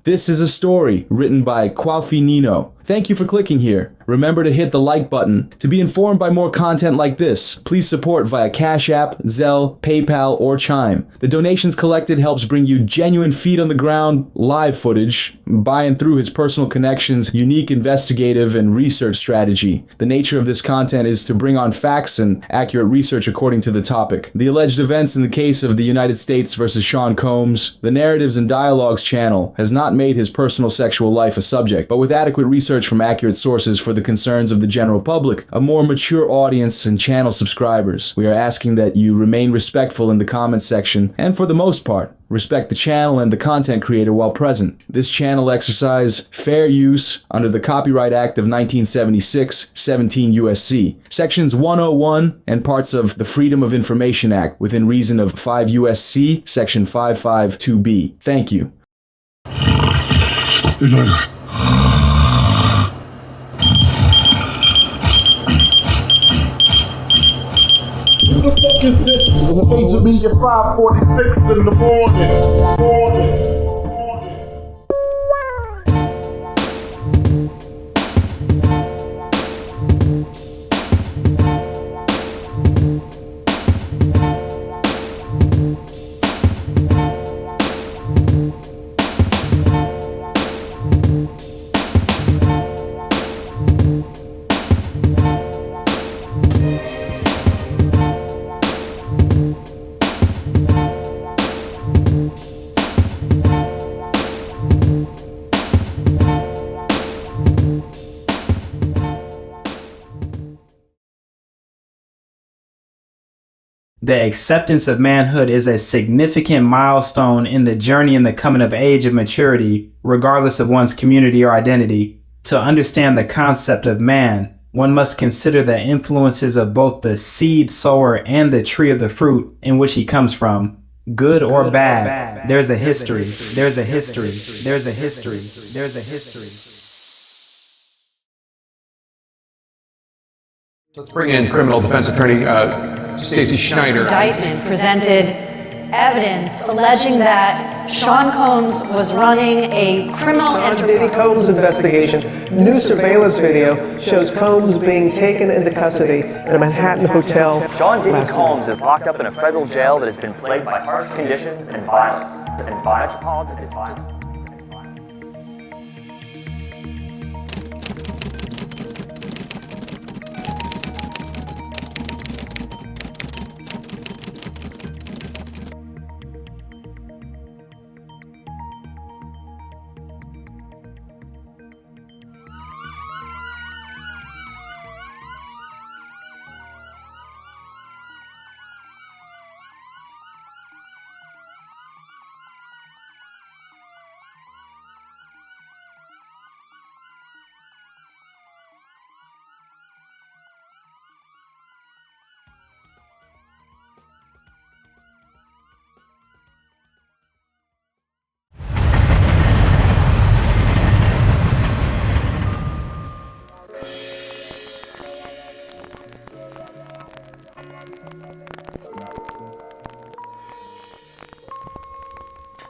This is a story written by Kwaufi Nino. Thank you for clicking here. Remember to hit the like button. To be informed by more content like this, please support via Cash App, Zelle, PayPal, or Chime. The donations collected helps bring you genuine feet-on-the-ground live footage by and through his personal connections, unique investigative and research strategy. The nature of this content is to bring on facts and accurate research according to the topic. The alleged events in the case of the United States versus Sean Combs, the Narratives and Dialogues channel has not made his personal sexual life a subject, but with adequate research from accurate sources for the concerns of the general public, a more mature audience and channel subscribers. We are asking that you remain respectful in the comments section and, for the most part, respect the channel and the content creator while present. This channel exercise fair use under the Copyright Act of 1976, 17 USC, Sections 101 and parts of the Freedom of Information Act within reason of 5 USC, Section 552B. Thank you. Who the fuck is this? It's Major Media 546 in the morning. The acceptance of manhood is a significant milestone in the journey in the coming of age of maturity, regardless of one's community or identity. To understand the concept of man, one must consider the influences of both the seed sower and the tree of the fruit in which he comes from. Good or bad, there's a history, there's a history, there's a history, there's a history. Let's bring in criminal defense attorney Stacey Schneider. Indictment presented evidence alleging that Sean Combs was running a criminal enterprise. Combs investigation. New surveillance video shows Combs being taken into custody in a Manhattan hotel. Sean Diddy Combs is locked up in a federal jail that has been plagued by harsh conditions and violence. Metropolitan violence.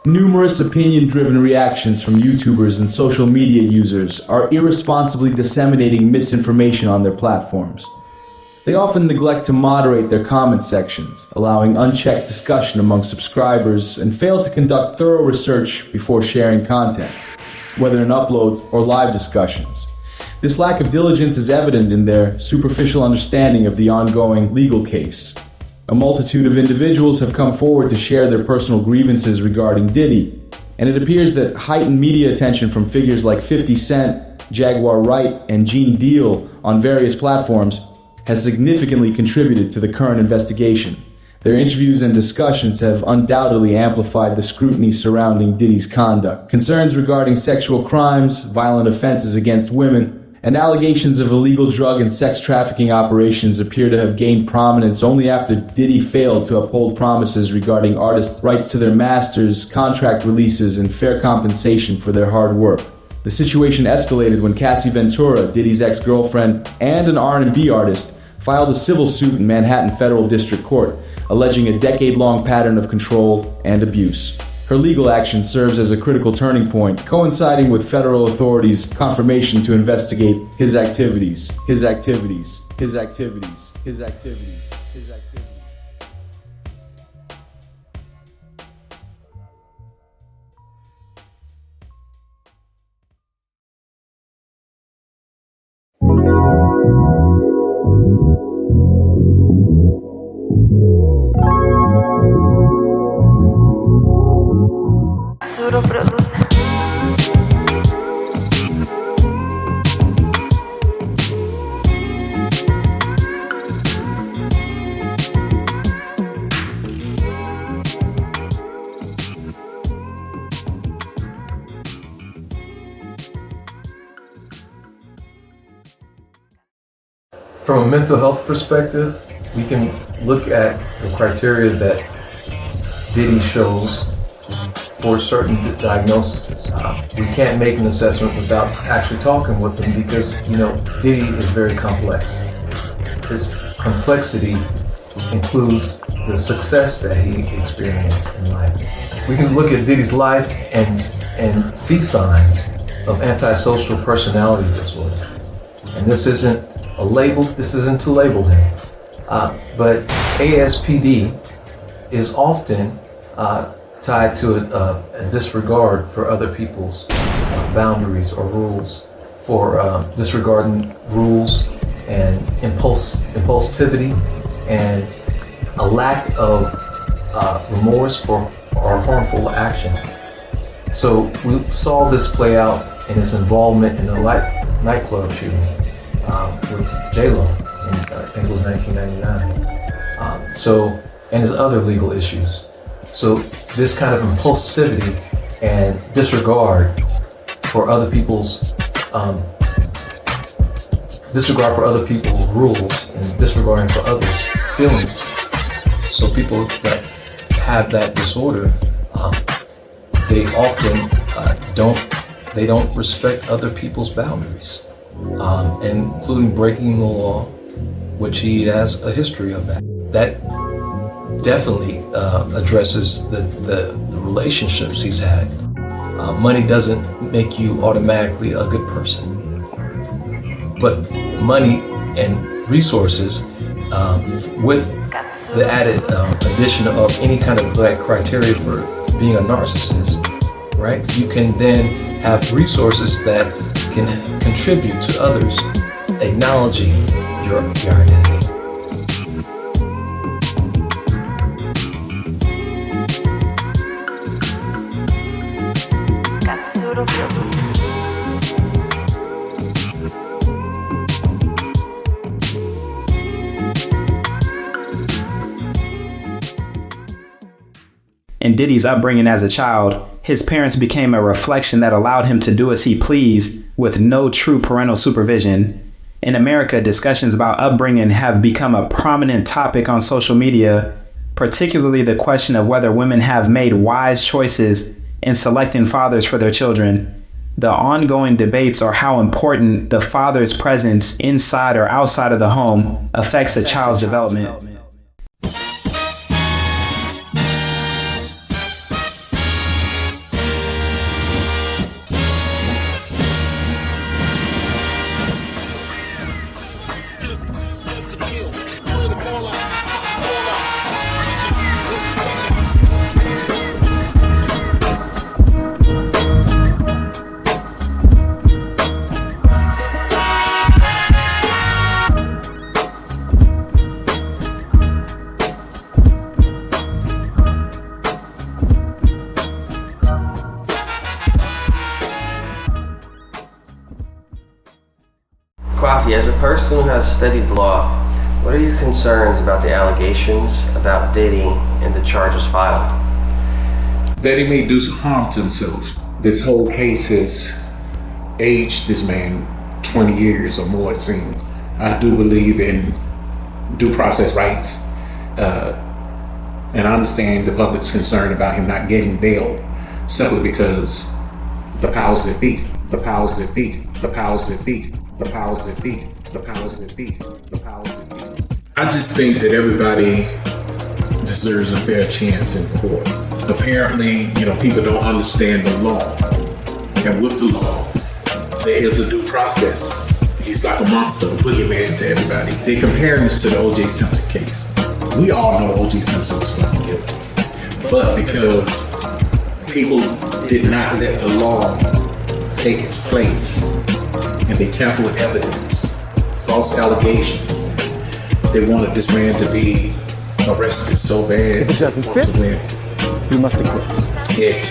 Numerous opinion-driven reactions from YouTubers and social media users are irresponsibly disseminating misinformation on their platforms. They often neglect to moderate their comment sections, allowing unchecked discussion among subscribers, and fail to conduct thorough research before sharing content, whether in uploads or live discussions. This lack of diligence is evident in their superficial understanding of the ongoing legal case. A multitude of individuals have come forward to share their personal grievances regarding Diddy, and it appears that heightened media attention from figures like 50 Cent, Jaguar Wright, and Gene Deal on various platforms has significantly contributed to the current investigation. Their interviews and discussions have undoubtedly amplified the scrutiny surrounding Diddy's conduct. Concerns regarding sexual crimes, violent offenses against women, and allegations of illegal drug and sex trafficking operations appear to have gained prominence only after Diddy failed to uphold promises regarding artists' rights to their masters, contract releases, and fair compensation for their hard work. The situation escalated when Cassie Ventura, Diddy's ex-girlfriend and an R&B artist, filed a civil suit in Manhattan Federal District Court, alleging a decade-long pattern of control and abuse. Her legal action serves as a critical turning point, coinciding with federal authorities' confirmation to investigate his activities. From a mental health perspective, we can look at the criteria that Diddy shows for certain diagnoses. We can't make an assessment without actually talking with them because, Diddy is very complex. His complexity includes the success that he experienced in life. We can look at Diddy's life and see signs of antisocial personality disorder. And this isn't a label, this isn't to label him. But ASPD is often tied to a disregard for other people's boundaries or rules, for disregarding rules and impulsivity and a lack of remorse for our harmful actions. So we saw this play out in his involvement in a nightclub shooting with J-Lo in, I think it was 1999. And his other legal issues. So this kind of impulsivity and disregard for other people's rules and disregarding for others' feelings. So people that have that disorder, they often don't respect other people's boundaries, including breaking the law, which he has a history of that. That definitely addresses the relationships he's had. Money doesn't make you automatically a good person, but money and resources with the added addition of any kind of criteria for being a narcissist, right? You can then have resources that can contribute to others acknowledging your identity. In Diddy's upbringing as a child, his parents became a reflection that allowed him to do as he pleased with no true parental supervision. In America, discussions about upbringing have become a prominent topic on social media, particularly the question of whether women have made wise choices in selecting fathers for their children. The ongoing debates are how important the father's presence inside or outside of the home affects a child's development. Kwaufi, as a person who has studied law, what are your concerns about the allegations about Diddy and the charges filed? That he may do some harm to himself. This whole case has aged this man 20 years or more, it seems. I do believe in due process rights, and I understand the public's concern about him not getting bail simply because the powers that be, the powers that be, the powers that be, the powers that be, the powers that be, the powers that be. I just think that everybody deserves a fair chance in court. apparently, people don't understand the law. And with the law, there is a due process. He's like a monster, a boogeyman to everybody. They compare this to the O.J. Simpson case. We all know O.J. Simpson was fucking guilty. But because people did not let the law take its place, and they tampered with evidence, false allegations, they wanted this man to be arrested so bad. If it doesn't fit, you must acquit. It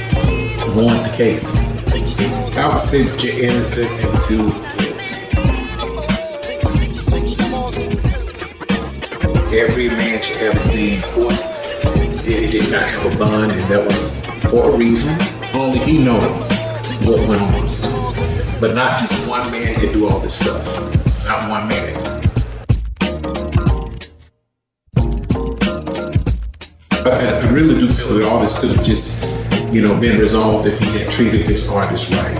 ruined the case. I would say that you're innocent until guilty. Every man should ever stay in court. Diddy did not have a bond, and that was for a reason. Only he knows what went on. But not just one man could do all this stuff. Not one man. I really do feel that all this could have just, been resolved if he had treated his artists right.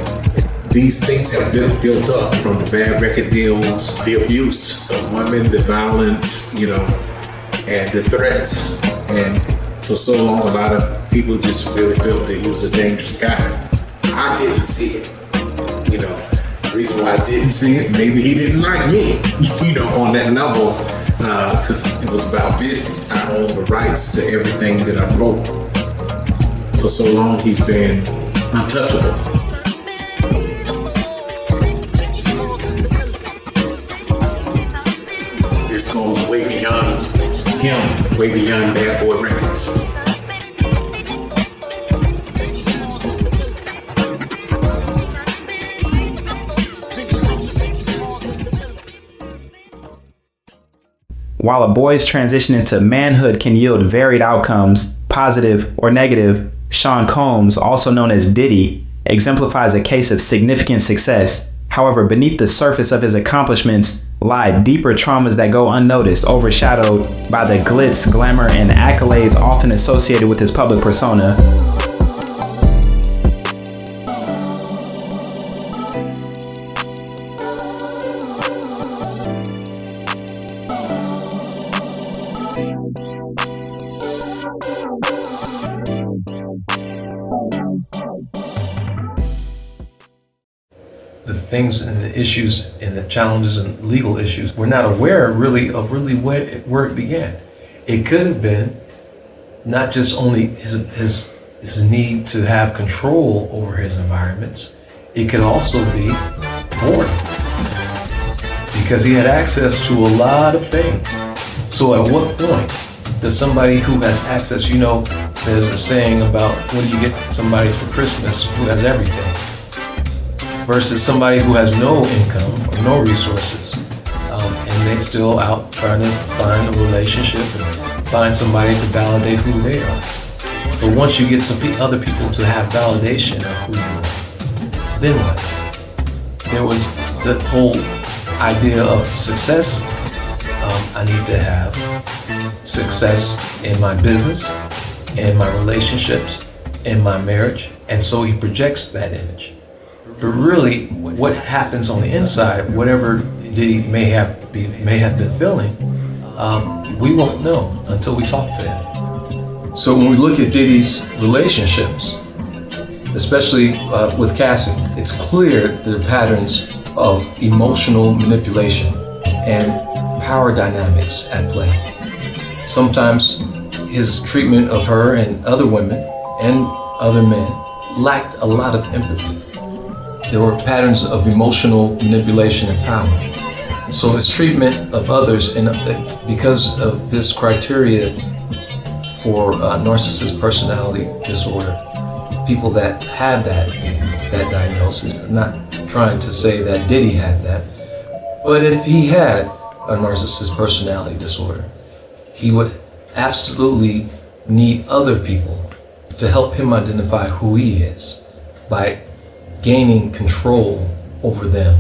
These things have been built up from the bad record deals, the abuse of women, the violence, and the threats. And for so long, a lot of people just really felt that he was a dangerous guy. I didn't see it. The reason why I didn't see it, maybe he didn't like me, on that level, because it was about business. I own the rights to everything that I wrote. For so long, he's been untouchable. This goes way beyond him, way beyond Bad Boy Records. While a boy's transition into manhood can yield varied outcomes, positive or negative, Sean Combs, also known as Diddy, exemplifies a case of significant success. However, beneath the surface of his accomplishments lie deeper traumas that go unnoticed, overshadowed by the glitz, glamour, and accolades often associated with his public persona. The things and the issues and the challenges and legal issues, we're not aware really where it began. It could have been not just only his need to have control over his environments, it could also be boredom, because he had access to a lot of things. So at what point does somebody who has access, there's a saying about what do you get somebody for Christmas who has everything, versus somebody who has no income or no resources, and they still out trying to find a relationship and find somebody to validate who they are. But once you get some other people to have validation of who you are, then what? There was the whole idea of success. I need to have success in my business, in my relationships, in my marriage, and so he projects that image. But really, what happens on the inside, whatever Diddy may have been feeling, we won't know until we talk to him. So when we look at Diddy's relationships, especially with Cassie, it's clear there are patterns of emotional manipulation and power dynamics at play. Sometimes his treatment of her and other women and other men lacked a lot of empathy. There were patterns of emotional manipulation and power. So his treatment of others, and because of this criteria for narcissist personality disorder, people that have that diagnosis, I'm not trying to say that Diddy had that, but if he had a narcissist personality disorder, he would absolutely need other people to help him identify who he is by gaining control over them.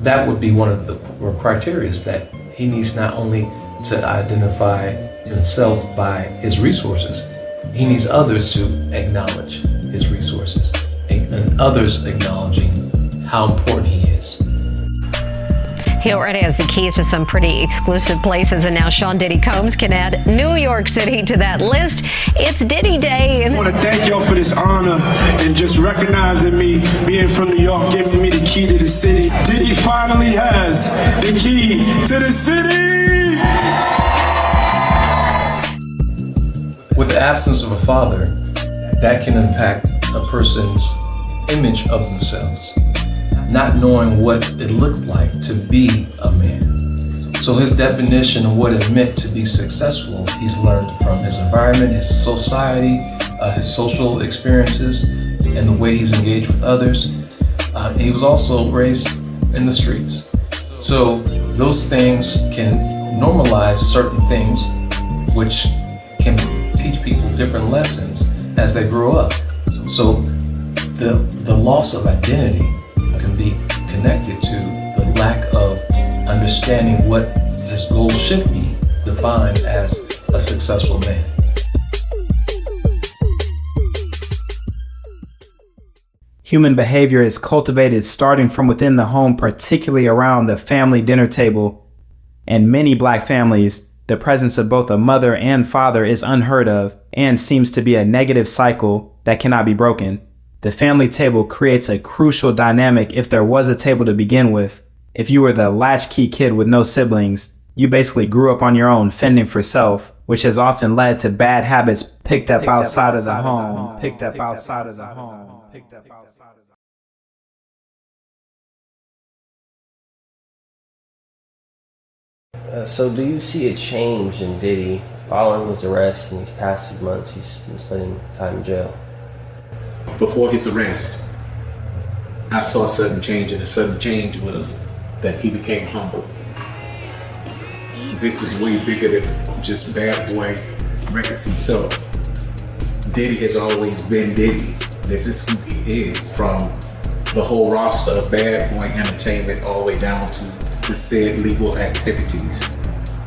That would be one of the criteria, that he needs not only to identify himself by his resources, he needs others to acknowledge his resources and others acknowledging how important he is. He already has the keys to some pretty exclusive places, and now Sean Diddy Combs can add New York City to that list. It's Diddy Day. I want to thank y'all for this honor and just recognizing me being from New York, giving me the key to the city. Diddy finally has the key to the city. With the absence of a father, that can impact a person's image of themselves, not knowing what it looked like to be a man. So his definition of what it meant to be successful, he's learned from his environment, his society, his social experiences, and the way he's engaged with others. He was also raised in the streets. So those things can normalize certain things, which can teach people different lessons as they grow up. So the loss of identity can be connected to the lack of understanding what his goals should be defined as a successful man. Human behavior is cultivated starting from within the home, particularly around the family dinner table. In many Black families, the presence of both a mother and father is unheard of and seems to be a negative cycle that cannot be broken. The family table creates a crucial dynamic if there was a table to begin with. If you were the latchkey kid with no siblings, you basically grew up on your own, fending for self, which has often led to bad habits picked up outside of the home. So do you see a change in Diddy following his arrest in these past few months? He's been spending time in jail. Before his arrest, I saw a sudden change, and the sudden change was that he became humble. This is way bigger than just Bad Boy Records himself. Diddy has always been Diddy. This is who he is, from the whole roster of Bad Boy Entertainment all the way down to the said legal activities.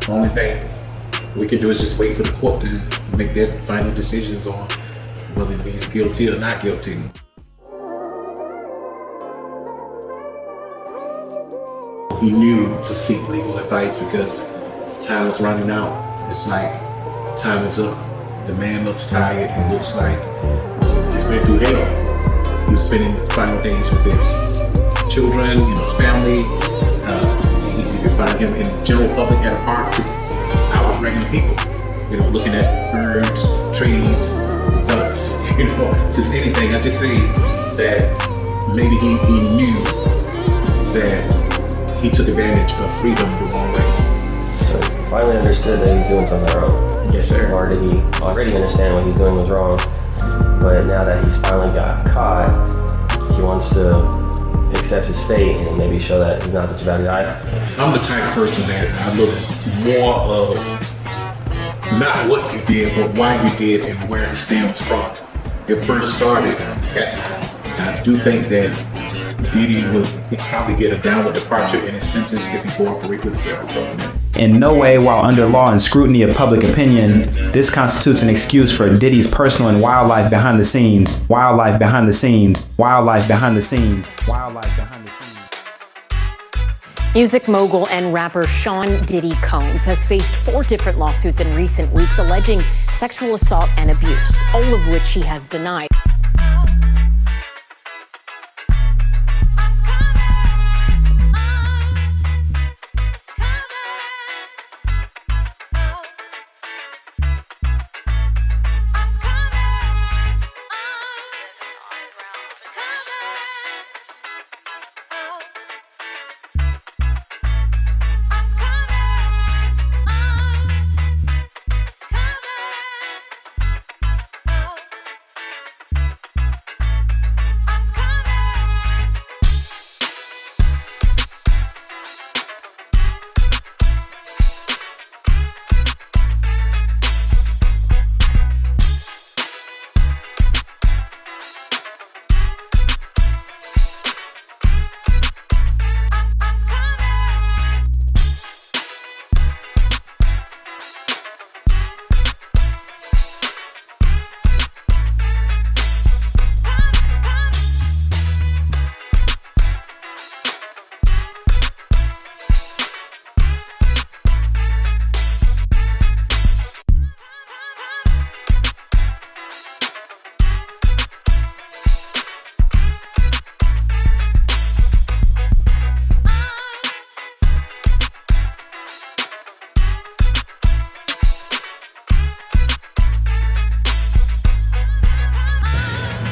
The only thing we can do is just wait for the court to make their final decisions on whether he's guilty or not guilty. He knew to seek legal advice because time was running out. It's like time is up. The man looks tired. He looks like he's been through hell. He was spending the final days with his children, his family. You can find him in the general public at a park just out with regular people, looking at birds, trees, ducks, just anything. I just say that maybe he knew that he took advantage of freedom the wrong way. So he finally understood that he's doing something wrong. Yes, sir. Or did he already understand what he's doing was wrong, but now that he's finally got caught, he wants to accept his fate and maybe show that he's not such a bad guy? I'm the type of person that I look more of not what you did, but why you did and where it stems from. It first started, I do think that Diddy would probably get a downward departure in his sentence if he cooperated with the federal government. In no way, while under law and scrutiny of public opinion, this constitutes an excuse for Diddy's personal and wildlife behind the scenes. Wildlife behind the scenes. Wildlife behind the scenes. Wildlife behind the scenes. Music mogul and rapper Sean Diddy Combs has faced 4 different lawsuits in recent weeks alleging sexual assault and abuse, all of which he has denied.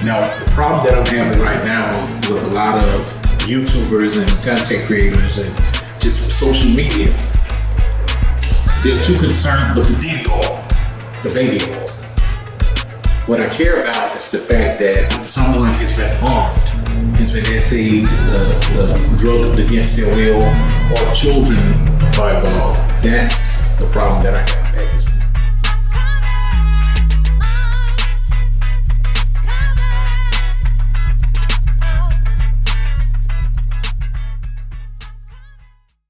Now, the problem that I'm having right now with a lot of YouTubers and content creators and just social media, they're too concerned with the Diddy oil, the baby oil. What I care about is the fact that someone has been harmed, has been drugged against their will, or children are involved. That's the problem that I have at this point.